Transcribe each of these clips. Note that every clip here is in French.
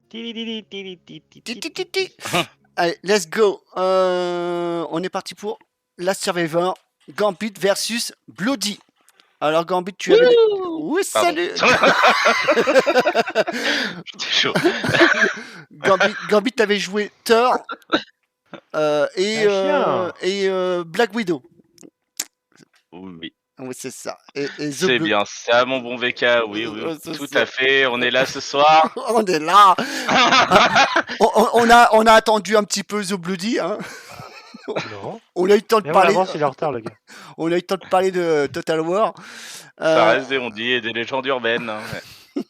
Ti, ti, ti, ti. Allez, let's go. On est parti pour Last Survivor. Gambit versus Bloody. Alors, Gambit, tu avais... Wouh! Oui, Pardon. salut. J'étais chaud. Gambit avait joué Thor et chien. Black Widow. Oui, Oui, c'est ça. Et The c'est Blue. bien ça, mon bon VK. Oui, oui, C'est tout ça. à fait. On est là ce soir. On est là. On a attendu un petit peu The Bloody. Hein. Non. On a eu le temps de Mais on parler. avance, il est en retard, le gars. On a eu le temps de parler de Total War. Ça reste on dit des légendes urbaines. Hein.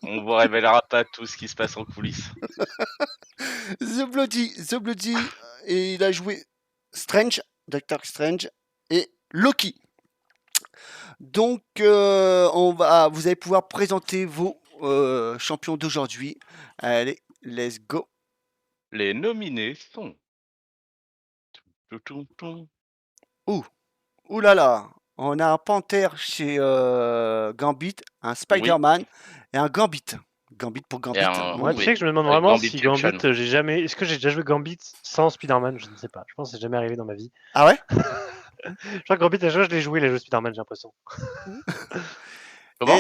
On vous révélera pas tout ce qui se passe en coulisses. The Bloody, et il a joué Strange, Doctor Strange et Loki. Donc, vous allez pouvoir présenter vos champions d'aujourd'hui. Allez, let's go. Les nominés sont. Ouh là là, on a un panthère chez Gambit, un Spider-Man et un Gambit. Gambit pour Gambit. Moi, tu sais que je me demande Avec vraiment Gambit si Junction. Gambit, est-ce que j'ai déjà joué Gambit sans Spider-Man? Je ne sais pas. Je pense que c'est jamais arrivé dans ma vie. Ah ouais? Je crois que Gambit, je l'ai joué, les jeux Spider-Man, j'ai l'impression. Comment?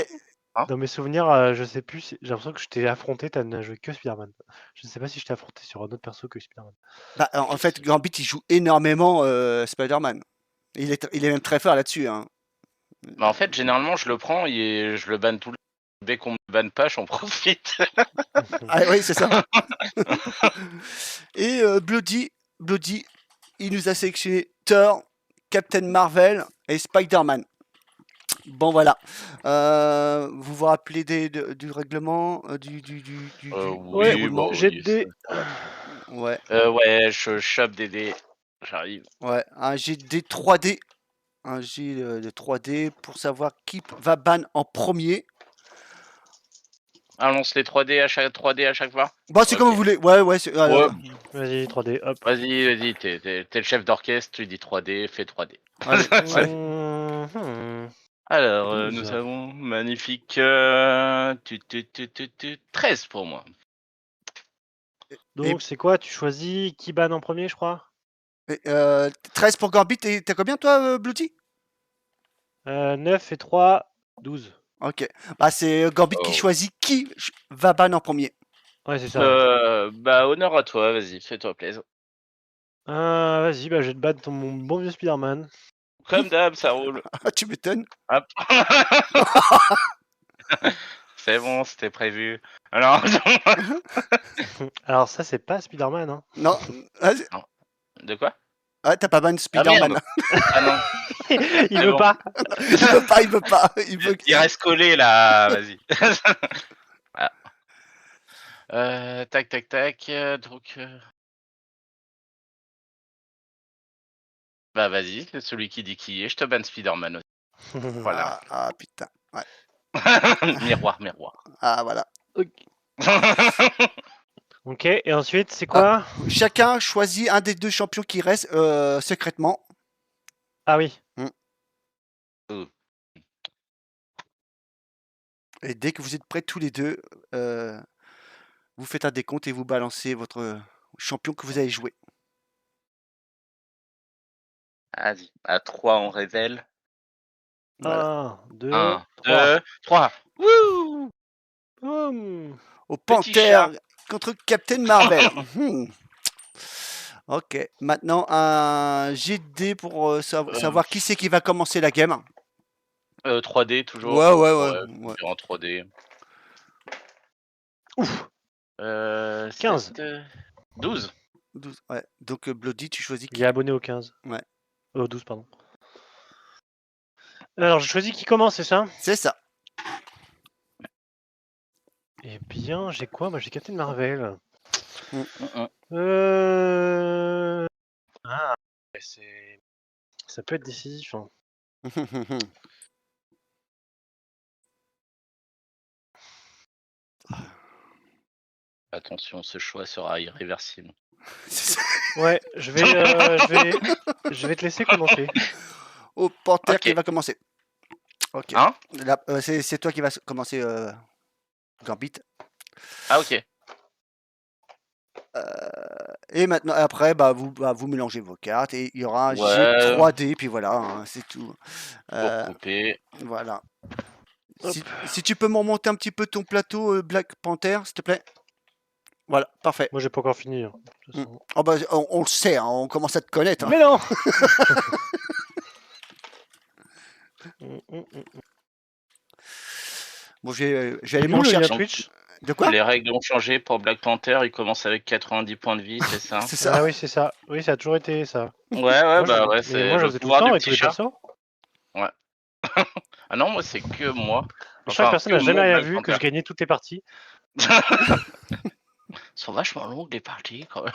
Dans mes souvenirs, je sais plus. J'ai l'impression que je t'ai affronté, t'as joué que Spider-Man. Je ne sais pas si je t'ai affronté sur un autre perso que Spider-Man. Bah, en fait, Gambit, il joue énormément Spider-Man. Il est même très fort là-dessus. Hein. Bah en fait, généralement, je le prends et je le banne tout le temps. Dès qu'on me banne pas, j'en profite. Ah oui, c'est ça. Et Bloody, il nous a sélectionné Thor, Captain Marvel et Spider-Man. Bon voilà. Vous vous rappelez du règlement du Ouais, déroulement? j'ai des. Ouais. Ouais, je chope des dés. J'arrive. Ouais, un jet de 3D. Un jet de 3D pour savoir qui va ban en premier. Ah, on lance les 3D à chaque fois. Bon, c'est comme vous voulez. Ouais. Vas-y, 3D, hop. Vas-y, t'es le chef d'orchestre, tu dis 3D, fais 3D. Allez. Alors, 12. nous avons magnifique 13 pour moi. Donc, c'est quoi? Tu choisis qui banne en premier, je crois? 13 pour Gambit. Et t'as combien, toi, Bloody? 9 et 3, 12. Ok. Bah, c'est Gambit qui choisit qui va ban en premier. Ouais, c'est ça. Bah, honneur à toi, vas-y, fais-toi plaisir. Vas-y, bah, je vais te battre mon bon vieux Spider-Man. Comme d'hab, ça roule. Ah, tu m'étonnes. Hop. C'est bon, c'était prévu. Alors, Alors, ça, c'est pas Spider-Man, hein. non. de quoi? Ah, t'as pas ban Spider-Man. Ah non. Il veut pas. Il veut pas. Il reste collé là, vas-y. Voilà. Tac. Donc. Bah vas-y, c'est celui qui dit qui est. Je te banne Spider-Man aussi. Voilà. Ah putain. Ouais. miroir. Ah voilà. Ok, et ensuite, c'est quoi? Chacun choisit un des deux champions qui reste secrètement. Ah oui. Et dès que vous êtes prêts tous les deux, vous faites un décompte et vous balancez votre champion que vous avez joué. Vas-y, à 3 on révèle. Voilà. 1, 2, 1, 3. 2, 3. Wouh! Au Petit Panthère chat. contre Captain Marvel. Ok, maintenant un GD pour savoir qui c'est qui va commencer la game. 3D toujours. Ouais. En 3D. Ouf. 15. 12. 12, ouais. Donc Bloody, tu choisis qui? Il est abonné au 15. Ouais. Au 12, pardon. Alors, je choisis qui commence, c'est ça? C'est ça. Eh bien, j'ai quoi? Moi, j'ai Captain Marvel. Ah, ça peut être décisif. Hein. Attention, ce choix sera irréversible. Ouais, je vais te laisser commencer. Au Panthère qui va commencer. Ok. Hein? C'est toi qui vas commencer Gambit. Ah ok. Et maintenant, après, vous mélangez vos cartes et il y aura un jet Ouais, 3D, puis voilà, hein, c'est tout. pour Euh, couper. voilà. Hop. Si tu peux me remonter un petit peu ton plateau, Black Panther, s'il te plaît. Voilà, parfait. Moi, j'ai pas encore fini. Hein, de toute façon. Oh bah, on le sait, hein, on commence à te connaître. Hein. Mais non. Bon, je vais aller Il est où m'en le lien chercher. Twitch? De quoi? Les règles ont changé pour Black Panther, il commence avec 90 points de vie, c'est ça? C'est ça. Ah oui, c'est ça. Oui, ça a toujours été ça. Ouais, Moi, bah ouais, mais c'est moi, je le faisais tout le pouvoir temps du avec petit tous les chat. persos. Ouais. Ah non, moi c'est que moi. Chaque Enfin, personne que n'a jamais mon rien Black vu, que Panther. je gagnais toutes les parties. sont vachement longues les parties quand même.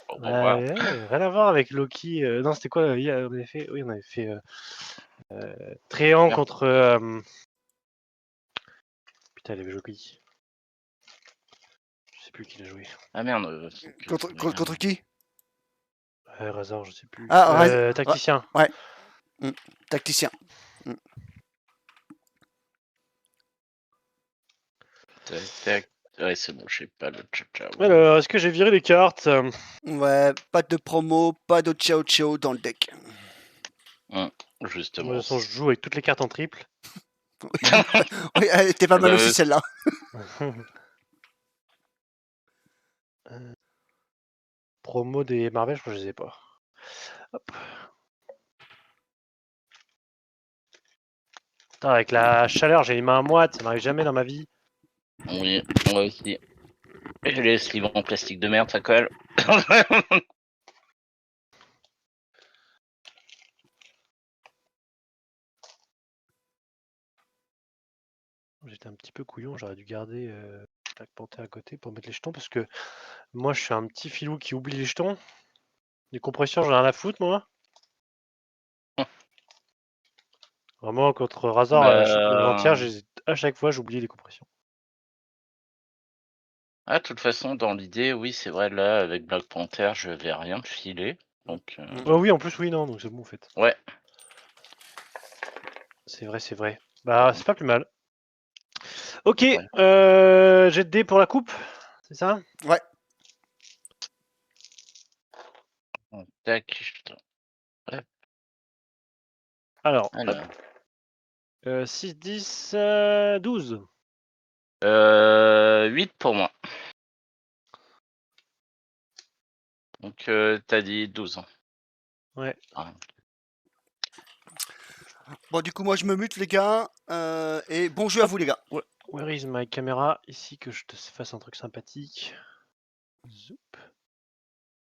Bon, voilà. Ouais, rien à voir avec Loki. Non, c'était quoi on avait fait... Oui, on avait fait Tréant Merde. contre. Putain, il avait joué qui? Je sais plus qui l'a joué. Ah merde. Contre qui? Razor, je sais plus. Ah, Tacticien. Ouais. Tacticien. Tac, tac. Ouais, c'est bon, je sais pas le tcha. Alors, est-ce que j'ai viré les cartes? Ouais, pas de promo, pas de ciao ciao dans le deck. De Justement. toute façon, je joue avec toutes les cartes en triple. Oui, elle était pas mal Bah, aussi celle-là. Promo des Marvel, je crois que je les ai pas. Hop. Putain, avec la chaleur, j'ai les mains moites, ça m'arrive jamais dans ma vie. Oui, moi aussi. Et les slivres en plastique de merde, ça colle. J'étais un petit peu couillon, j'aurais dû garder Black Panther à côté pour mettre les jetons parce que moi je suis un petit filou qui oublie les jetons. Les compressions, j'en ai rien à foutre moi. Vraiment, contre Razor, l'entière, à chaque fois j'oubliais les compressions. Ah, de toute façon, dans l'idée, oui, c'est vrai, là, avec Black Panther, je vais rien me filer. Donc, Oh oui, en plus, oui, non, donc c'est bon en fait. ouais. C'est vrai, c'est vrai. Bah, c'est pas plus mal. Ok, Ouais. jet de dés pour la coupe, c'est ça? Ouais. Tac. Alors, Alors. 6, 10, 12. 8 pour moi. Donc, t'as dit 12 ans. Ouais. Ah. Bon, du coup, moi, je me mute, les gars. Et bon jeu à vous, les gars. Where is my camera? Ici, que je te fasse un truc sympathique. Zoup.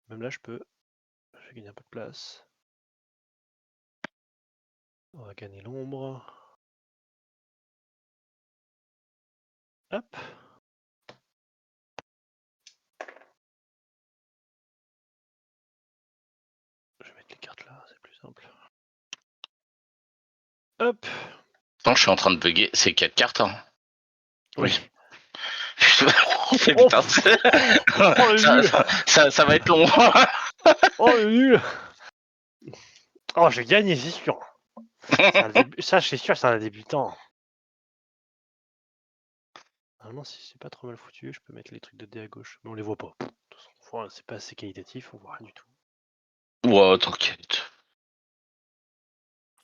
Même là, je peux. Je vais gagner un peu de place. On va gagner l'ombre. Hop. Je vais mettre les cartes là, c'est plus simple. Hop. Attends, je suis en train de bugger. C'est 4 cartes, hein. Oui. Putain, Oh, le nul. ça va être long. Oh, le nul. Oh, j'ai gagné, c'est sûr. Ça, c'est sûr, c'est un débutant. Normalement, si c'est pas trop mal foutu, je peux mettre les trucs de dés à gauche. Mais on les voit pas. De toute façon, c'est pas assez qualitatif, on voit rien du tout. Ouais, t'inquiète.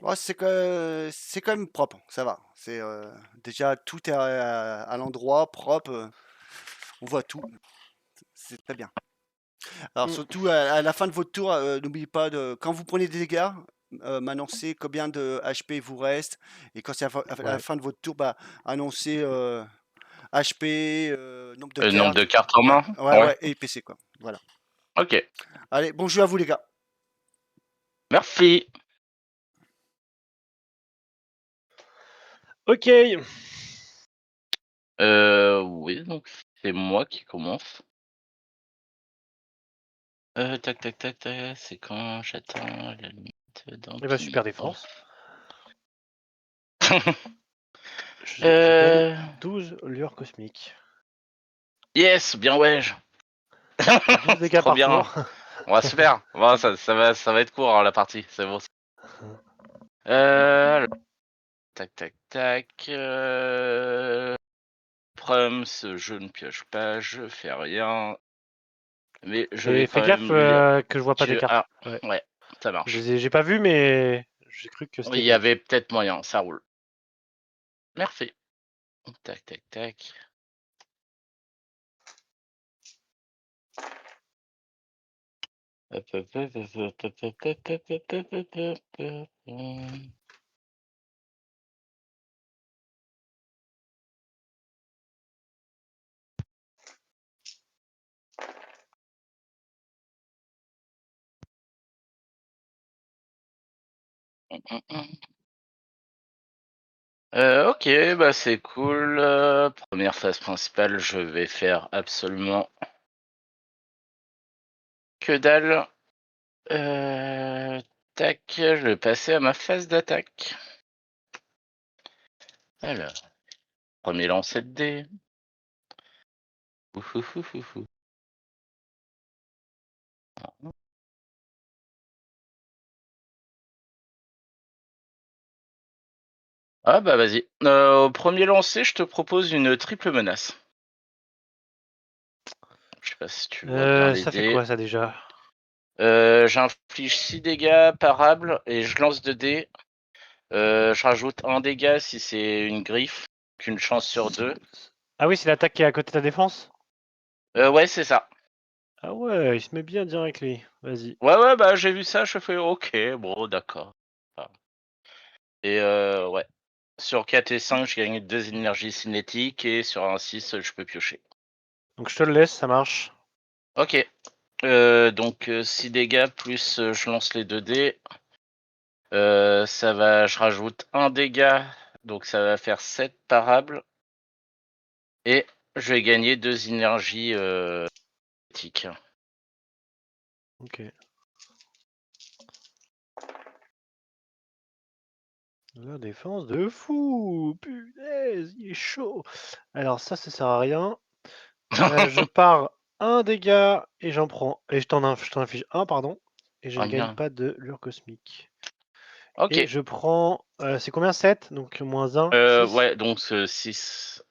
Ouais, c'est quand même propre, ça va. C'est déjà tout est à l'endroit, propre. On voit tout. C'est très bien. Alors surtout à la fin de votre tour, n'oubliez pas de quand vous prenez des dégâts, m'annoncer combien de HP vous reste. Et quand c'est à la Ouais. fin de votre tour, annoncer HP, nombre de Nombre de cartes. cartes en main. Ouais. Et PC quoi. Voilà. Ok. Allez, bon jeu à vous les gars. Merci. Ok. Oui, donc c'est moi qui commence. Tac, tac, tac, tac. C'est quand j'atteins la limite d'un Et bah, ping. super défense. Je Euh, gagne 12 lueurs cosmiques. Yes, bien ouais. 12 dégâts Trop par bien. tour. Ouais, super. Bon, ça va être court hein, la partie. C'est bon. Alors, tac, tac, tac. Prums, je ne pioche pas, je fais rien. Mais je Et vais fais quand gaffe même lire. que je vois pas tes cartes. Ah, Ouais. ouais, ça marche. J'ai pas vu, mais j'ai cru que Il c'était y bon. avait peut-être moyen, ça roule. Merci. Tac, tac, tac. Hop, hop, hop, hop, hop, hop, hop, hop, hop, hop, hop, hop, hop. Ok, bah c'est cool. Première phase principale, je vais faire absolument que dalle. Tac, je vais passer à ma phase d'attaque. Alors, premier lancer de dés. Ouhouhouhouhou. Ah bah vas-y. Au premier lancer, je te propose une triple menace. Je sais pas si tu vois bien les Ça fait dés. quoi ça déjà? J'inflige 6 dégâts parables et je lance 2 dés. Je rajoute un dégât si c'est une griffe, qu'une chance sur 2. Ah oui, c'est l'attaque qui est à côté de ta défense? Ouais, c'est ça. Ah ouais, il se met bien direct lui. Vas-y. Ouais, bah j'ai vu ça, je fais ok, bon, d'accord. Ah. Et ouais. Sur 4 et 5, je gagne 2 énergies cinétiques et sur un 6, je peux piocher. Donc je te le laisse, ça marche. Ok. Donc 6 dégâts plus je lance les 2 dés. Je rajoute un dégât, donc ça va faire 7 parables. Et je vais gagner 2 énergies cinétiques. Ok. La défense de fou! Punaise, il est chaud! Alors ça sert à rien. Je pars un dégât et j'en prends. Et je t'en inflige un, pardon. Et je Oh ne gagne non. pas de lure cosmique. Et Ok. je prends. C'est combien 7? Donc moins 1, 6. Ouais, donc 6.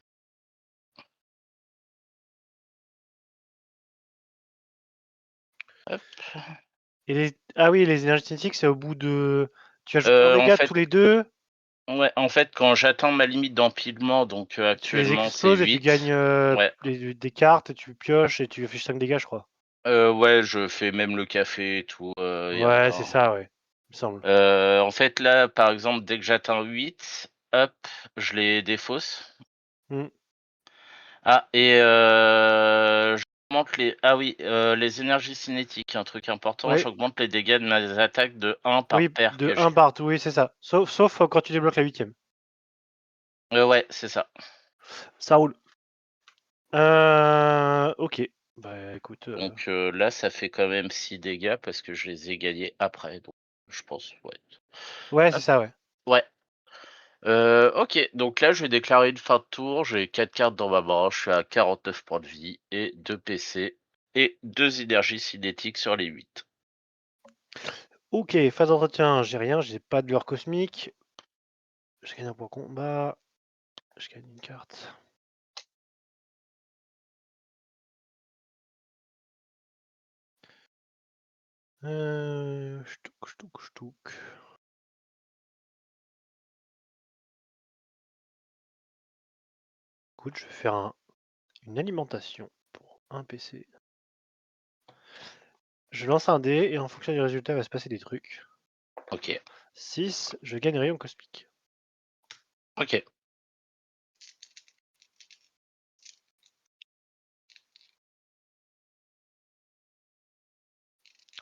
Hop. Ah oui, les énergies cinétiques, c'est au bout de. Tu ajoutes un En dégât fait, tous les deux, ouais, en fait, quand j'atteins ma limite d'empilement, donc tu les actuellement c'est exploses et tu 8. gagnes Ouais. des cartes et tu pioches et tu affiches 5 dégâts, je crois. Ouais, je fais même le café et tout. Ouais, c'est ça, ouais. Il me semble. En fait, là, par exemple, dès que j'atteins 8, hop, je les défausse. Hmm. Ah, et j'augmente les. Ah oui, les énergies cinétiques, un truc important, Ouais. j'augmente les dégâts de mes attaques de 1 par Oui, paire de que 1 j'ai. partout, oui, c'est ça. Sauf quand tu débloques la 8ème. Ouais, c'est ça. Ça roule. Ok. Bah écoute. Donc là, ça fait quand même 6 dégâts parce que je les ai gagnés après. Donc, je pense, ouais. Ouais, c'est Hop, ça, ouais. ouais. Ok, donc là, je vais déclarer une fin de tour. J'ai 4 cartes dans ma main. Je suis à 49 points de vie et 2 PC et 2 énergies cinétiques sur les 8. Ok, phase d'entretien, j'ai rien, j'ai pas de lueur cosmique. Je gagne un point combat. Je gagne une carte. Chtouk. Écoute, je vais faire une alimentation pour un PC. Je lance un dé et en fonction du résultat, il va se passer des trucs. Ok, 6, je gagne rayon cosmique. ok.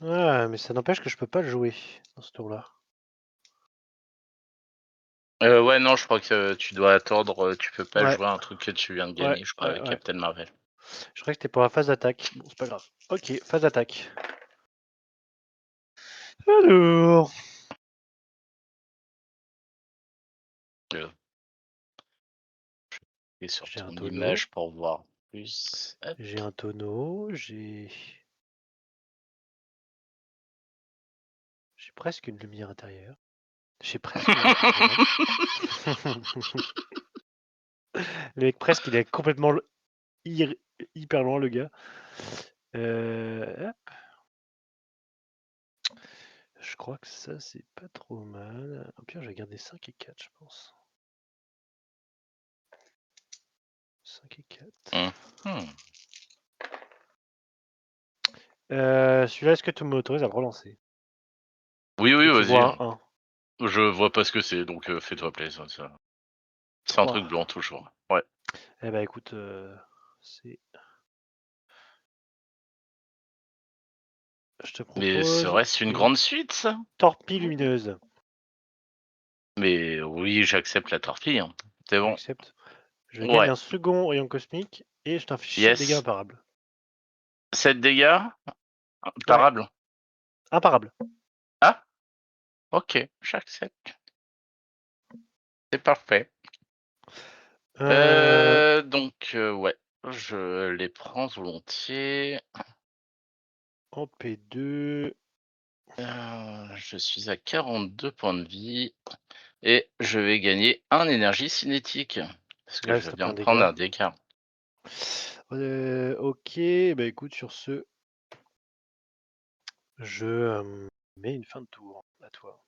Ah, mais ça n'empêche que je peux pas le jouer dans ce tour-là. Ouais, non, je crois que tu dois attendre. Tu peux pas Ouais, jouer un truc que tu viens de ouais, gagner, je crois, ouais, avec ouais. Captain Marvel. Je crois que c'était pour la phase d'attaque. Bon, c'est pas grave. Ok, phase d'attaque. Alors, Euh, et sur j'ai un ton tonneau. image pour voir plus. Hop. J'ai un tonneau. J'ai presque une lumière intérieure. J'ai presque une lumière intérieure. Le mec presque, il est complètement hyper loin, le gars. Hop. Je crois que ça, c'est pas trop mal. Au pire, je vais garder 5 et 4, je pense. 5 et 4. Mhm. Celui-là, est-ce que tu m'autorises à le relancer? Oui, Que tu vas-y. vois un 1. Je vois pas ce que c'est, donc fais-toi plaisir. C'est un truc 3. blanc toujours. Ouais. Eh ben écoute, c'est. Je te Mais ça propose reste une grande suite, ça. torpille lumineuse. Mais oui, j'accepte la torpille. Hein. C'est bon. J'accepte. Je gagne Ouais. un second rayon cosmique et je t'inflige 7 dégâts Yes. imparables. 7 dégâts. Ouais, Imparable. imparables. Ah, ok, j'accepte. C'est parfait. Donc, ouais, je les prends volontiers. En P2. Je suis à 42 points de vie et je vais gagner un énergie cinétique parce que Ouais, je ça viens prend un de prendre dégât. un dégât. Ok, bah écoute, sur ce, je mets une fin de tour à toi.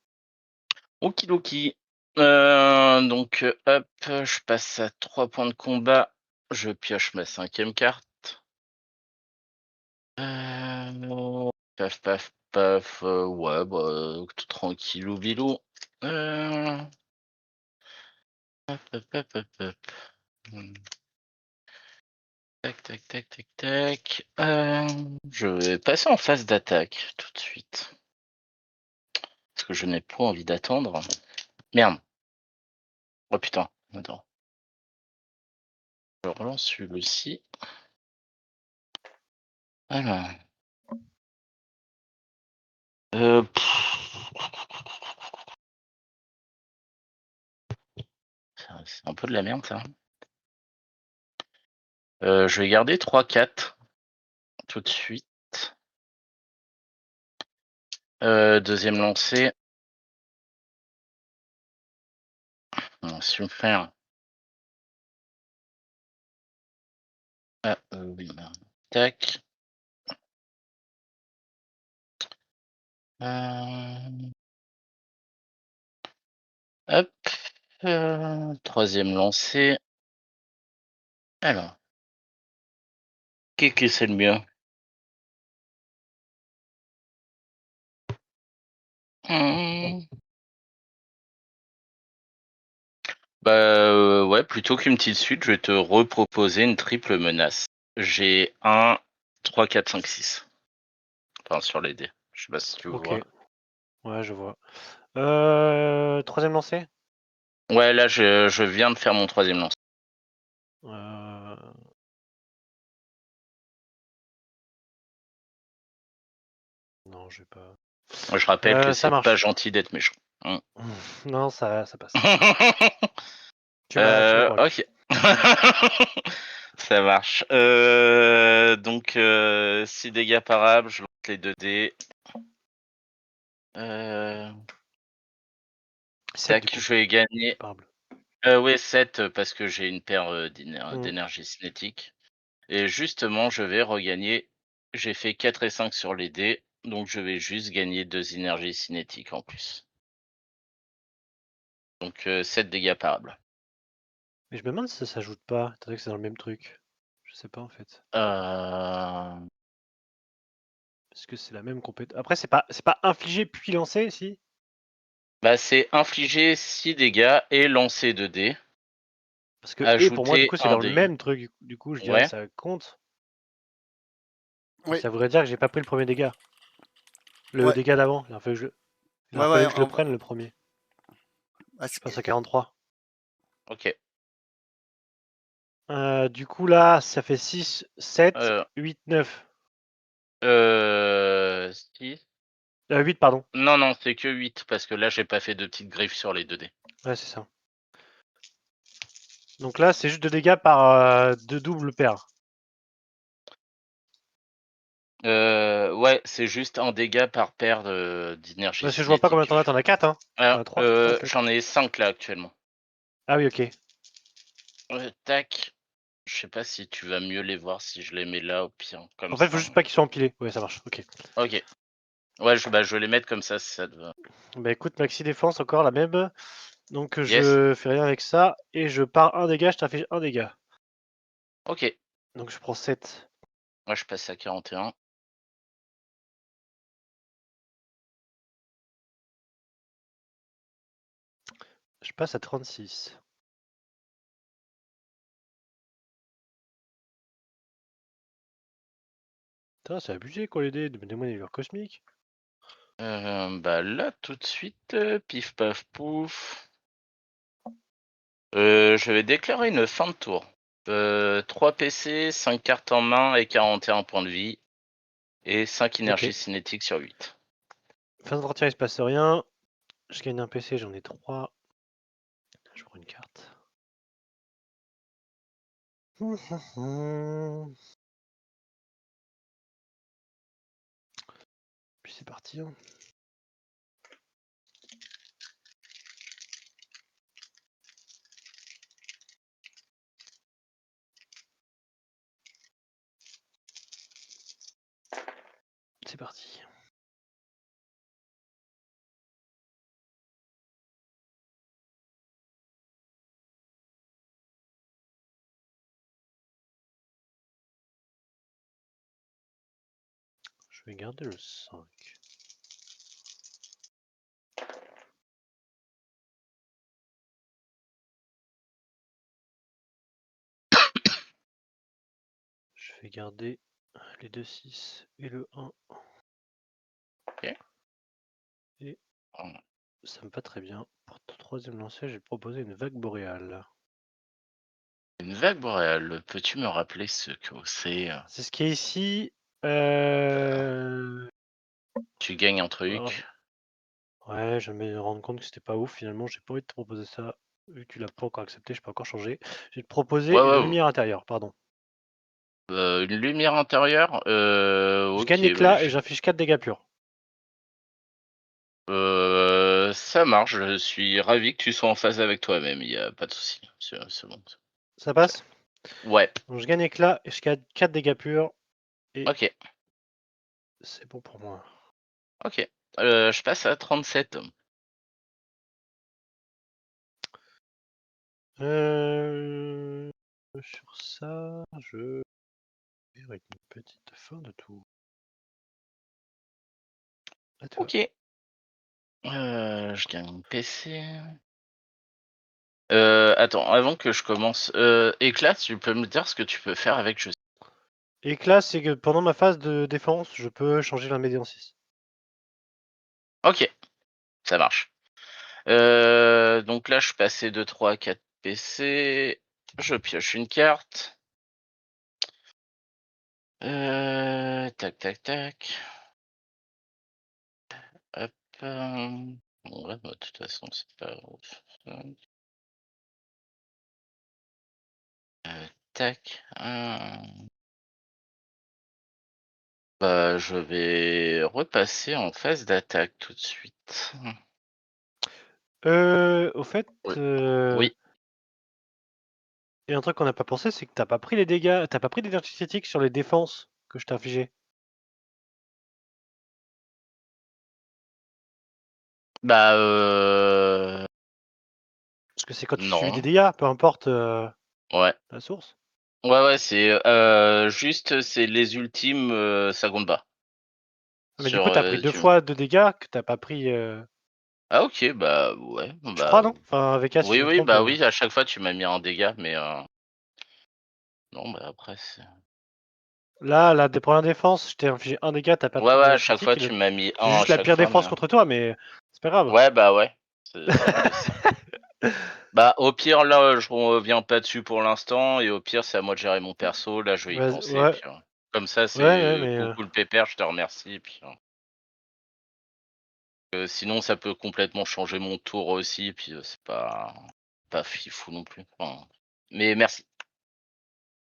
Okidoki. Donc, hop, je passe à 3 points de combat. Je pioche ma 5e carte. Paf, paf, paf. Ouais, bah, tout tranquillou bilou. Hop, hop, hop, hop, hop. Tac, tac, tac, tac, tac. Je vais passer en phase d'attaque tout de suite. Parce que je n'ai pas envie d'attendre. Merde. Oh putain, attends. Je relance celui-ci. Alors. C'est un peu de la merde ça. Je vais garder 3-4 tout de suite. Deuxième lancé. Super. Ah, oui, merde. Tac. Hop. Troisième lancé. Alors. Qu'est-ce que c'est le mieux? Bah ouais, plutôt qu'une petite suite, je vais te reproposer une triple menace. J'ai 1, 3, 4, 5, 6. Enfin, sur les dés. Je sais pas si tu Ok, vois. ouais, je vois. Troisième lancé. Ouais, là, je viens de faire mon troisième lance. Euh, Non, je vais pas. Je rappelle que Ça c'est pas marche. gentil d'être méchant. Non, ça passe. Tu m'as convaincu. Ok. Ça marche. Donc, 6 dégâts parables, je lance les 2 dés. 7 du Tac, coup. je vais gagner. Imparable. Ouais, 7 parce que j'ai une paire Mm. d'énergie cinétique. Et justement, je vais regagner. J'ai fait 4 et 5 sur les dés, donc je vais juste gagner 2 énergies cinétiques en plus. Donc 7 dégâts parables. Mais je me demande si ça s'ajoute pas, étant donné que c'est dans le même truc. Je sais pas en fait. Est-ce que c'est la même compétence? Après, c'est pas infligé puis lancé, si? Bah, c'est infliger 6 dégâts et lancer 2 dés. Parce que et pour moi, du Ajouter coup, c'est un dans le dé. même truc. Du coup, je dirais que Ouais. ça compte. Oui, Ça voudrait dire que j'ai pas pris le premier dégât. Le ouais, dégât d'avant. Il ouais, aurait ouais. fallu que je le prenne le premier. Ah, Je passe à 43. Ok. Du coup, là, ça fait 6, 7, Euh, 8, 9. 6. 8, pardon. Non, non, c'est que 8 parce que là, j'ai pas fait de petites griffes sur les 2 dés. Ouais, c'est ça. Donc là, c'est juste 2 dégâts par 2 doubles paires. Ouais, c'est juste un dégât par paire d'énergie Parce que je vois pas combien cinétique. t'en as. T'en as 4, hein? T'en Alors, as 3, 3, 4. j'en ai 5 là actuellement. Ah oui, ok. Tac. Je sais pas si tu vas mieux les voir si je les mets là au pire, comme En fait, ça. faut juste pas qu'ils soient empilés. Ouais, ça marche. Ok. Ok. Ouais, je vais les mettre comme ça si ça te va. Bah écoute, maxi défense encore la même. Donc Yes. je fais rien avec ça et je pars un dégât, je t'inflige un dégât. Ok. Donc je prends 7. Moi, je passe à 41. Je passe à 36. Putain, c'est abusé quoi les dés. Donnez-moi des valeurs cosmiques. Bah là, tout de suite, pif paf pouf. Je vais déclarer une fin de tour. 3 PC, 5 cartes en main et 41 points de vie. Et 5 Ok. énergies cinétiques sur 8. Fin de entière, il se passe rien. Je gagne un PC, j'en ai 3. Je prends une carte. Puis c'est parti. Hein. C'est parti. Je vais garder le 5. Je vais garder les 2 6 et le 1. Ok. Et Hum. ça me va très bien. Pour ton troisième lancer, j'ai proposé une vague boréale. Une vague boréale, peux-tu me rappeler ce que c'est? C'est ce qui est ici. Tu gagnes un Alors, truc. ouais, je me rendre compte que c'était pas ouf. Finalement, j'ai pas envie de te proposer ça. Vu que tu l'as pas encore accepté, je peux encore changer. Je vais te proposer Ouais, une ouais. lumière intérieure, pardon. Une lumière intérieure. Je Ok. gagne éclat et j'affiche 4 dégâts purs. Ça marche. Je suis ravi que tu sois en phase avec toi-même. Il y a pas de souci. C'est bon. Ça passe? Ouais. Donc je gagne éclat et je gagne 4 dégâts purs. Et Ok. c'est bon pour moi. Ok. Je passe à 37. Sur ça, je vais avec une petite fin de tour. À toi. Ok. Je gagne mon PC. Attends, avant que je commence, éclat, tu peux me dire ce que tu peux faire avec Éclat, c'est que pendant ma phase de défense, je peux changer la médian 6. Ok, ça marche. Donc là, je suis passé de 3 à 4 PC. Je pioche une carte. Tac, tac, tac. Hop. Ouais, bah, de toute façon, c'est pas ouf. Tac. Bah, je vais repasser en phase d'attaque tout de suite. Au fait, Oui. il Oui. y a un truc qu'on n'a pas pensé, c'est que t'as pas pris les dégâts, t'as pas pris d'énergie critique sur les défenses que je t'ai infligées. Bah, Parce que c'est quand tu subis des non. dégâts, peu importe Ouais. la source. Ouais, c'est juste, c'est les ultimes, ça compte pas. Ah, mais du Sur, coup, t'as pris 2 tu fois de dégâts que t'as pas pris. Ah ok, bah ouais, Je crois, bah non? Enfin, VK, si oui, je me oui, trompe. bah oui, à chaque fois tu m'as mis un dégât, mais non, bah après c'est. Là, la première défense, je t'ai infligé un dégât, t'as pas Ouais, pris ouais, à d'énergie chaque fois critique. tu m'as mis C'est un à juste la chaque pire fois, mais. défense contre toi, mais c'est pas grave. Ouais, bah ouais, ça arrive aussi. Bah au pire là, je reviens pas dessus pour l'instant, et au pire c'est à moi de gérer mon perso. Là, je vais y penser, Ouais, puis comme ça ouais, c'est ouais, mais coucou le pépère, je te remercie, puis. Sinon, ça peut complètement changer mon tour aussi, puis c'est pas fifou non plus. Enfin, mais merci.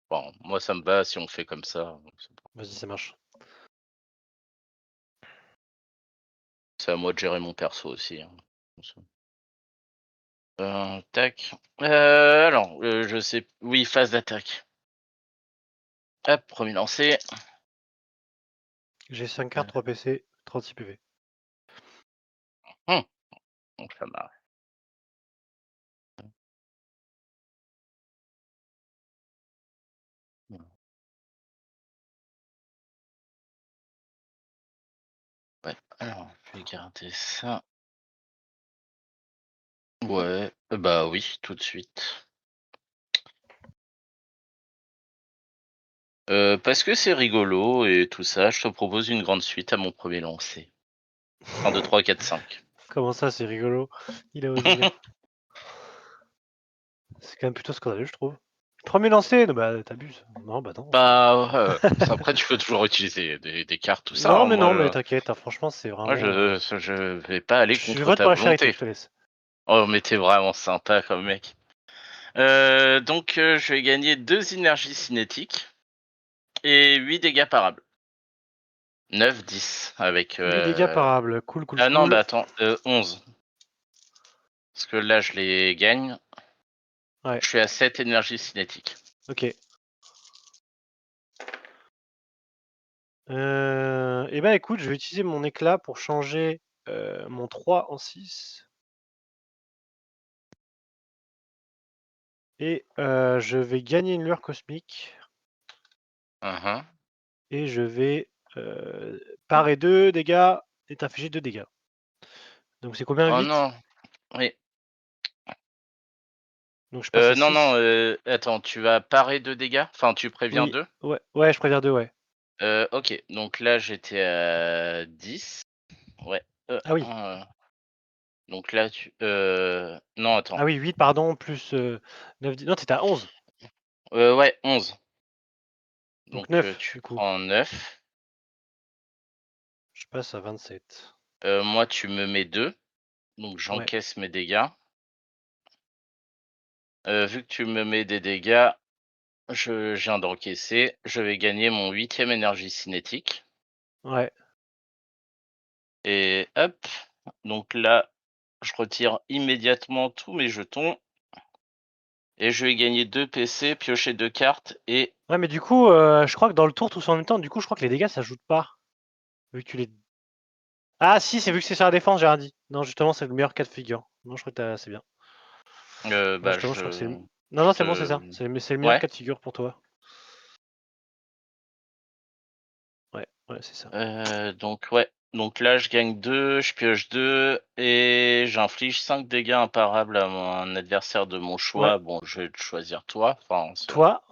Bon, moi, ça me va si on fait comme ça. vas-y, ça marche. C'est à moi de gérer mon perso aussi. Hein. Tac. Alors, je sais. Oui, phase d'attaque. Hop, premier lancé. J'ai 5 cartes, 3 PC, 36 PV. Donc ça marche. Ouais, alors je vais garder ça. Ouais, bah oui, tout de suite. Parce que c'est rigolo et tout ça, je te propose une grande suite à mon premier lancer. 1, 2, 3, 4, 5. Comment ça, c'est rigolo? Il a osé dire. C'est quand même plutôt scandaleux, je trouve. Premier lancé, non, bah t'abuses. Non, bah non. Bah, après tu peux toujours utiliser des cartes, tout ça. Non, Hein. mais non, mais t'inquiète, hein, franchement, c'est Moi, vraiment. je vais pas aller Je contre vote ta pour la charité, volonté. je te laisse. Oh, mais t'es vraiment sympa comme mec. Donc, je vais gagner 2 énergies cinétiques et 8 dégâts parables. 9, 10 avec... 8 dégâts parables, cool, cool, Ah non, bah cool. attends, 11. Parce que là, je les gagne. Ouais, Je suis à 7 énergies cinétiques. ok. Et bah écoute, je vais utiliser mon éclat pour changer mon 3 en 6. Et je vais gagner une lueur cosmique. Mhm. Et je vais parer 2 dégâts et t'infliger 2 dégâts. Donc c'est combien, Oh 8? non, oui. Donc je passe à Non, 6. attends, tu vas parer 2 dégâts? Enfin, tu préviens Oui, 2? ouais, je préviens 2, ouais. Ok, donc là, j'étais à 10. Ouais. Ah oui, Donc là, non, attends. ah oui, 8, pardon, plus 9, 10. Non, t'étais à 11. Ouais, 11. Donc Donc 9, tu du coup. prends 9. Je passe à 27. Moi, tu me mets 2. Donc Ouais, j'encaisse mes dégâts. Vu que tu me mets des dégâts, je viens d'encaisser. Je vais gagner mon 8e énergie cinétique. ouais. Et hop. Donc là, je retire immédiatement tous mes jetons. Et je vais gagner 2 PC, piocher 2 cartes et... Ouais, mais du coup, je crois que dans le tour, tous en même temps, du coup, je crois que les dégâts s'ajoutent pas. Vu que tu les. Ah si, c'est vu que c'est sur la défense, j'ai rien dit. Non, justement, c'est le meilleur cas de figure. Non, je crois que c'est bien. Non, bah justement, je crois que c'est le. Non, je non, c'est bon, c'est te... ça. C'est le meilleur Ouais. cas de figure pour toi. Ouais, ouais, c'est ça. Donc ouais. Donc là, je gagne 2, je pioche 2 et j'inflige 5 dégâts imparables à mon adversaire de mon Ouais. choix. Bon, je vais te choisir toi. Enfin, Toi.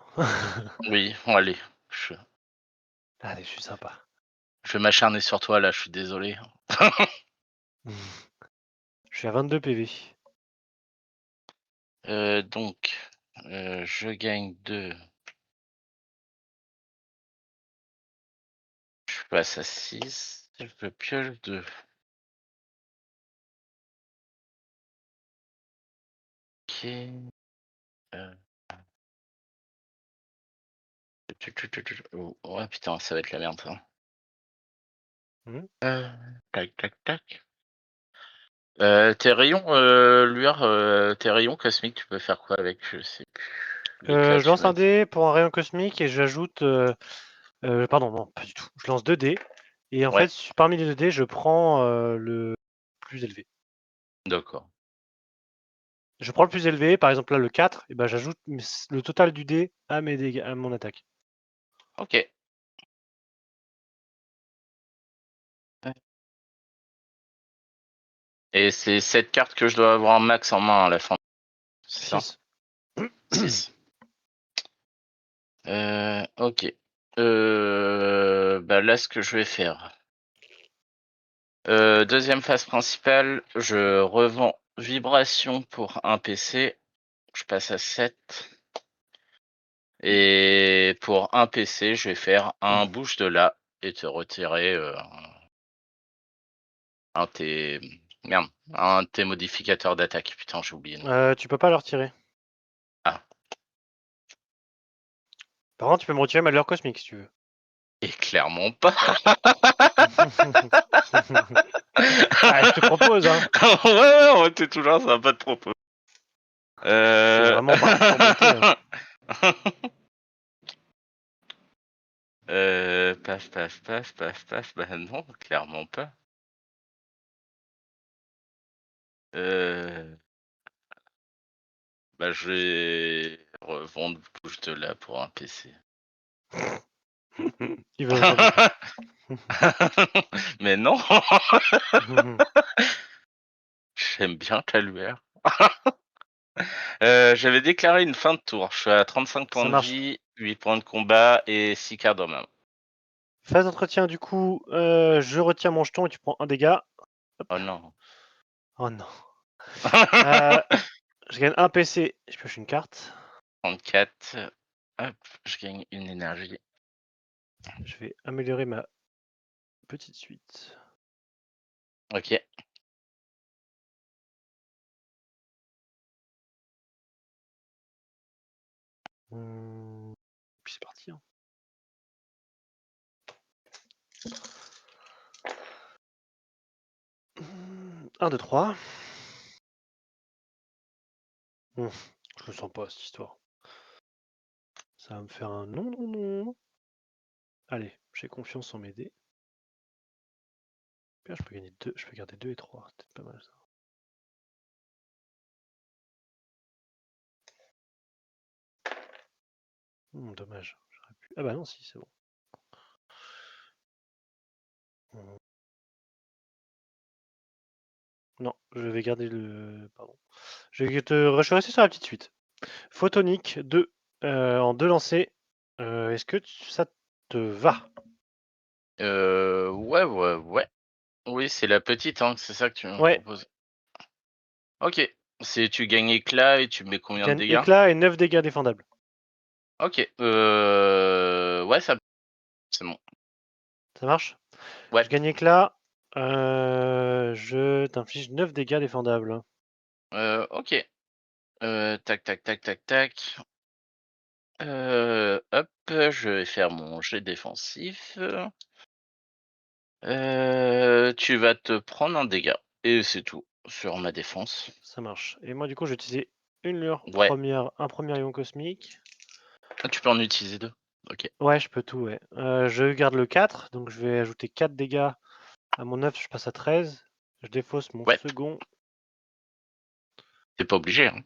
oui, bon, allez. Je... Allez, je suis sympa. je vais m'acharner sur toi là, je suis désolé. Je suis à 22 PV. Donc, je gagne 2. Je passe à 6. Je pioche 2. Ok. Euh, Oh, ouais, putain, ça va être la merde, ça. Mhm. Tac, tac, tac. Tes rayons, lueur, tes rayons cosmiques, tu peux faire quoi avec? Je sais plus. L'éclat, Je tu lance m'as un dit. dé pour un rayon cosmique et j'ajoute. Pardon, non, pas du tout. Je lance 2 dés. Et en Ouais, fait, parmi les 2 dés, je prends le plus élevé. d'accord. Je prends le plus élevé, par exemple là le 4, et ben j'ajoute le total du dé à mes dégâts, à mon attaque. Ok. Ouais. Et c'est cette carte que je dois avoir un max en main à la fin. C'est ça? 6. 6. Ok. Bah là, ce que je vais faire. Deuxième phase principale, je revends vibration pour un PC. Je passe à 7. Et pour un PC, je vais faire un bouge de là et te retirer un de tes... Merde, un de tes modificateurs d'attaque. Putain, j'ai oublié le nom. Tu peux pas le retirer. Ah, Par contre, tu peux me retirer ma lueur cosmique si tu veux. et clairement pas. Ah, je te propose, hein. Ouais, t'es toujours sympa de propos. C'est vraiment par pure bonté, hein. paf, paf, paf, paf, paf. Bah non, clairement pas. Bah je vais revendre bouge de là pour un PC. Il veut aujourd'hui pas. Mais non, j'aime bien ta lueur. J'avais déclaré une fin de tour. Je suis à 35 points Ça de marche. vie, 8 points de combat et 6 cartes en main. Phase d'entretien, du coup, je retiens mon jeton et tu prends un dégât. Hop. Oh non. Oh non. Euh, je gagne un PC, je pioche une carte. 34. Hop, je gagne une énergie. Je vais améliorer ma petite suite. Ok. Puis c'est parti. 1, 2, 3. Je le sens pas cette histoire. Ça va me faire un non, non, non. Allez, j'ai confiance en mes dés. Bien, je peux gagner 2, je peux garder 2 et 3. C'est peut-être pas mal ça. Dommage. J'aurais pu... Ah bah non, si, c'est bon. Non, je vais garder le. Pardon. Je vais rester sur la petite suite. Photonique 2 en 2 lancers. Est-ce que ça te va? Ouais, ouais, ouais. Oui, c'est la petite, hein, c'est ça que tu me Ouais, proposes. Ok. Tu gagnes éclat et tu mets je combien de gagne dégâts? éclat et 9 dégâts défendables. Ok. Ouais, ça, c'est bon. Ça marche? Ouais. Je gagne éclat. Je t'inflige 9 dégâts défendables. Ok. Tac, tac, tac, tac, tac. Hop, je vais faire mon jet défensif. Tu vas te prendre un dégât. Et c'est tout sur ma défense. Ça marche. Et moi, du coup, j'ai utilisé une lure Ouais. un premier rayon cosmique. Ah, tu peux en utiliser deux. Ok. Ouais, je peux tout, ouais. Je garde le 4, donc je vais ajouter 4 dégâts à mon 9, je passe à 13. Je défausse mon Ouais. second. T'es pas obligé, hein.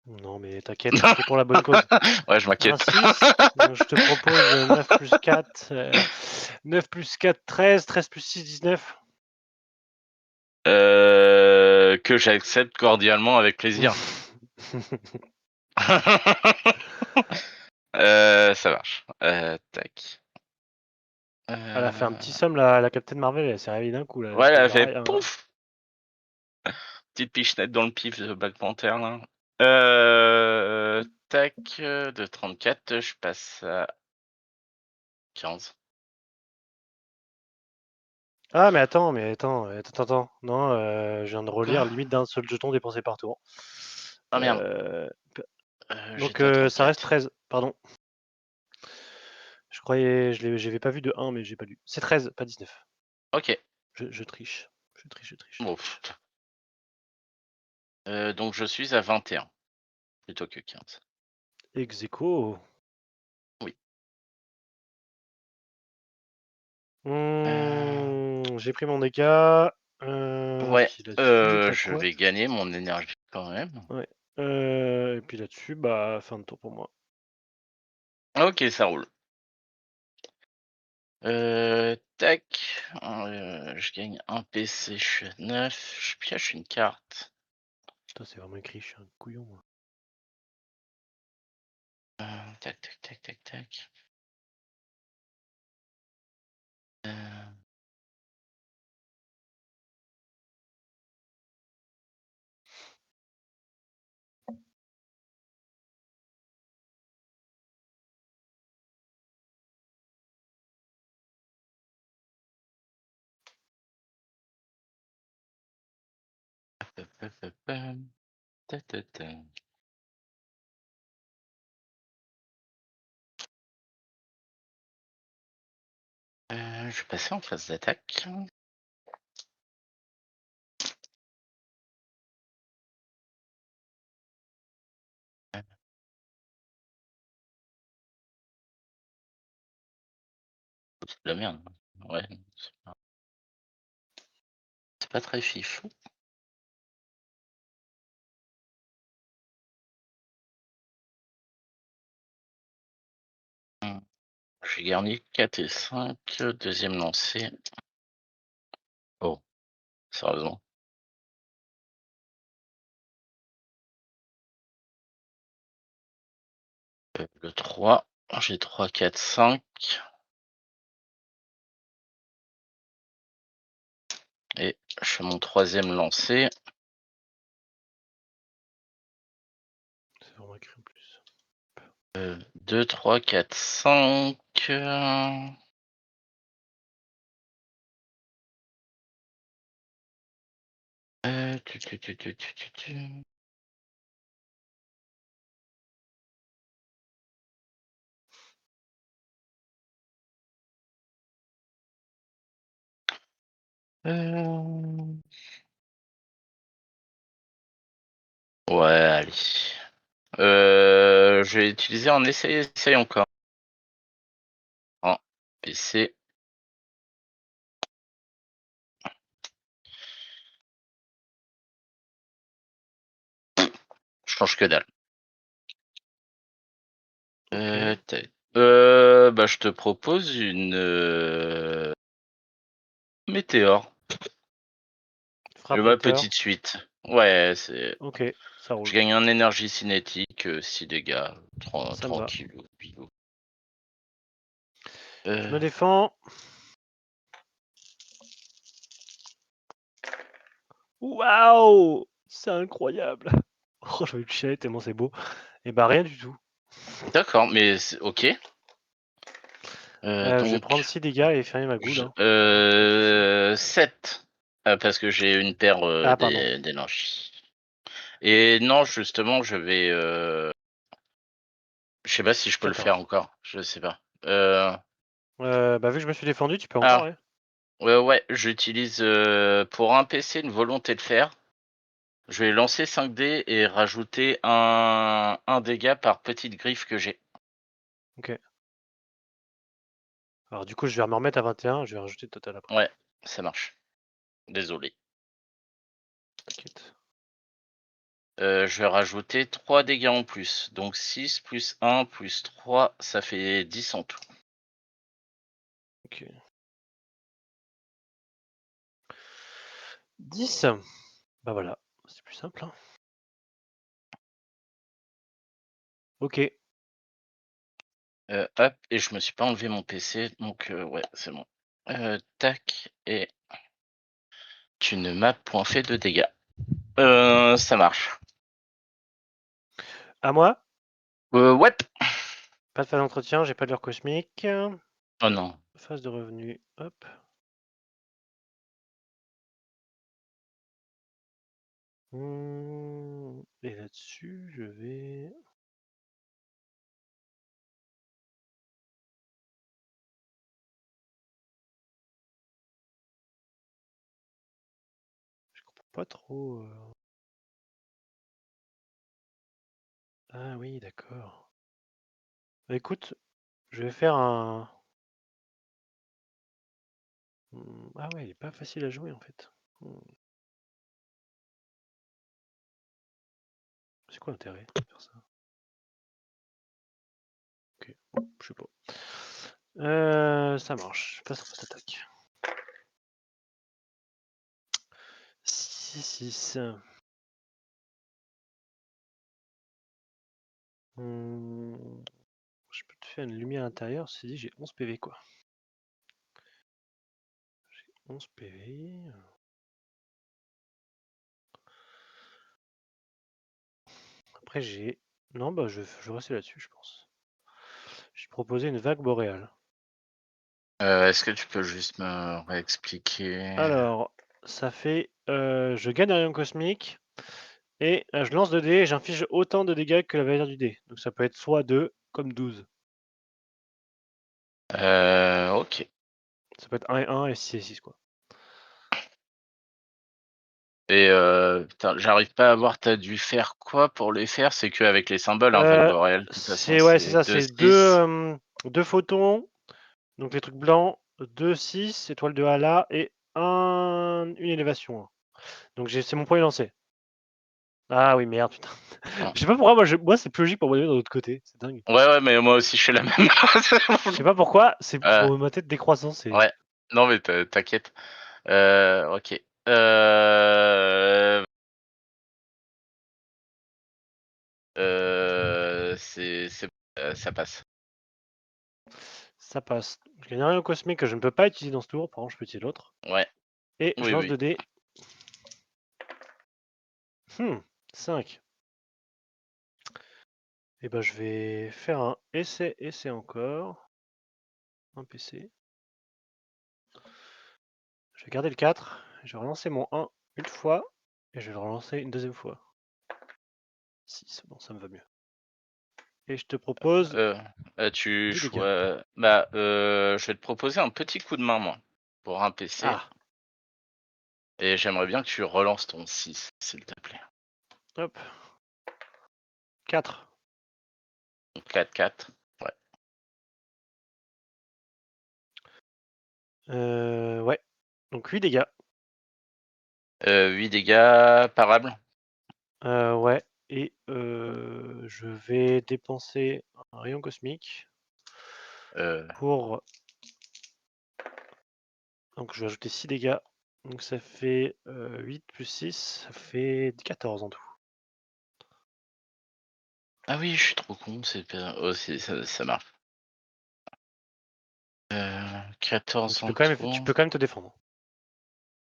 Non, mais t'inquiète, c'est pour la bonne cause. Ouais, je Un m'inquiète. 6, donc je te propose 9 plus 4, 9 plus 4, 13, 13 plus 6, 19. Que j'accepte cordialement avec plaisir. Ça marche. Tac. Elle a fait un petit somme, la Captain Marvel, elle s'est réveillée d'un coup, là. Ouais, elle C'était a genre, fait pouf. Petite pichenette dans le pif de Black Panther là. Tac, de 34, je passe à 15. Ah, attends. Non, je viens de relire, Quoi? limite d'un seul jeton dépensé par tour. Ah merde, Euh, donc j'étais à ça reste 34. 13, pardon. Je croyais, j'avais pas vu de 1, mais j'ai pas lu. C'est 13, pas 19. Ok, Je triche. Je triche. bon. Donc je suis à 21 plutôt que 15. Ex aequo. Oui. Euh, J'ai pris mon dégât. ouais, Puis là-dessus, t'as je quoi? vais gagner mon énergie quand même. Ouais. Et puis là-dessus, bah, fin de tour pour moi. Ok, ça roule. Tac. Je gagne un PC, je suis à 9. Je pioche une carte. Putain, c'est vraiment écrit, je suis un couillon, moi. Tac, tac, tac, tac, tac. Euh, ta, ta, ta. Je vais passer en phase d'attaque. C'est de la merde. Ouais. C'est pas très fifou. J'ai garni 4 et 5. Deuxième lancé. Oh, sérieusement. Le 3. J'ai 3, 4, 5. Et je fais mon troisième lancé. C'est vraiment écrit en plus. 2, 3, 4, 5. Tu. Ouais, allez. Je vais utiliser en essai encore. En PC. Je change que dalle. Ok. Bah, je te propose une météore. Frappe Ma météore. petite suite. Ouais, c'est. Ok, ça roule. Je gagne en énergie cinétique, 6 dégâts. Ça me va. Tranquille. Bilou. Je me défends. Waouh! C'est incroyable. Oh, j'ai envie de chialer tellement c'est beau. Et bah rien du tout. D'accord, mais ok. Je vais Donc, prendre 6 dégâts et fermer ma goule. Hein. 7. Parce que j'ai une paire Ah pardon. d'énergie. Et non, justement, je vais. Je sais pas si je peux le 14. faire encore. Je sais pas. Bah vu que je me suis défendu, tu peux encore, Ah, ouais. ouais, j'utilise pour un PC une volonté de fer. Je vais lancer 5 dés et rajouter un dégât par petite griffe que j'ai. Ok. Alors du coup, je vais me remettre à 21, je vais rajouter le total après. Ouais, ça marche. Désolé. T'inquiète. Je vais rajouter 3 dégâts en plus. Donc 6 plus 1 plus 3, ça fait 10 en tout. Ok. 10. Bah voilà, c'est plus simple. Hein. Ok. Hop, et je me suis pas enlevé mon PC, donc ouais, c'est bon. Tac, et tu ne m'as point fait de dégâts. Ça marche. À moi. Ouais. Pas de phase d'entretien, j'ai pas de l'heure cosmique. Oh non. Phase de revenu, hop. Et là-dessus, je vais... Je comprends pas trop... Ah oui, d'accord. Bah écoute, je vais faire un... Ah ouais, il est pas facile à jouer en fait. C'est quoi l'intérêt de faire ça? Ok, je sais pas. Ça marche, je passe en phase d'attaque. 6. Je peux te faire une lumière intérieure, ceci dit j'ai 11 PV quoi. J'ai 11 PV. Après j'ai... Non bah je vais rester là-dessus je pense. J'ai proposé une vague boréale. Est-ce que tu peux juste me réexpliquer? Alors, ça fait... je gagne un rayon cosmique et je lance 2 dés et j'inflige autant de dégâts que la valeur du dé. Donc ça peut être soit 2 comme 12. Ok. Ça peut être 1 et 1 et 6 et 6 quoi. Et putain, j'arrive pas à voir, t'as dû faire quoi pour les faire? C'est qu'avec les symboles, hein, vague boréale, de toute façon, C'est c'est ça, 2, c'est 6. deux photons Donc les trucs blancs, 2, 6, étoile de Hala et une élévation. Donc c'est mon premier lancé. Ah oui, merde, putain. Ah. Je sais pas pourquoi, moi c'est plus logique pour moi de l'autre côté. C'est dingue. Ouais, mais moi aussi, je fais la même. Je sais pas pourquoi, c'est Euh, pour ma tête décroissant. ouais. Non, mais t'inquiète. Ok. Ça passe. Ça passe. Je gagne rien au cosmique que je ne peux pas utiliser dans ce tour. Par contre, je peux utiliser l'autre. Ouais. Et je Oui, lance oui. 2 dés. 5. Et ben je vais faire un essai encore. Un PC. Je vais garder le 4. Je vais relancer mon 1 une fois. Et je vais le relancer une deuxième fois. 6. Bon, ça me va mieux. Et je te propose Euh, 10 dégâts. je vais te proposer un petit coup de main, moi, pour un PC. Ah, Et j'aimerais bien que tu relances ton 6, s'il te plaît. hop. 4. Donc 4-4. Ouais. Ouais. Donc 8 dégâts. 8 dégâts parables. Ouais. Et je vais dépenser un rayon cosmique Euh, pour. Donc je vais ajouter 6 dégâts. Donc ça fait 8 plus 6, ça fait 14 en tout. Ah oui, je suis trop con, c'est pas. Oh, ça marche. Donc 14 en tu tout. peux quand même te défendre.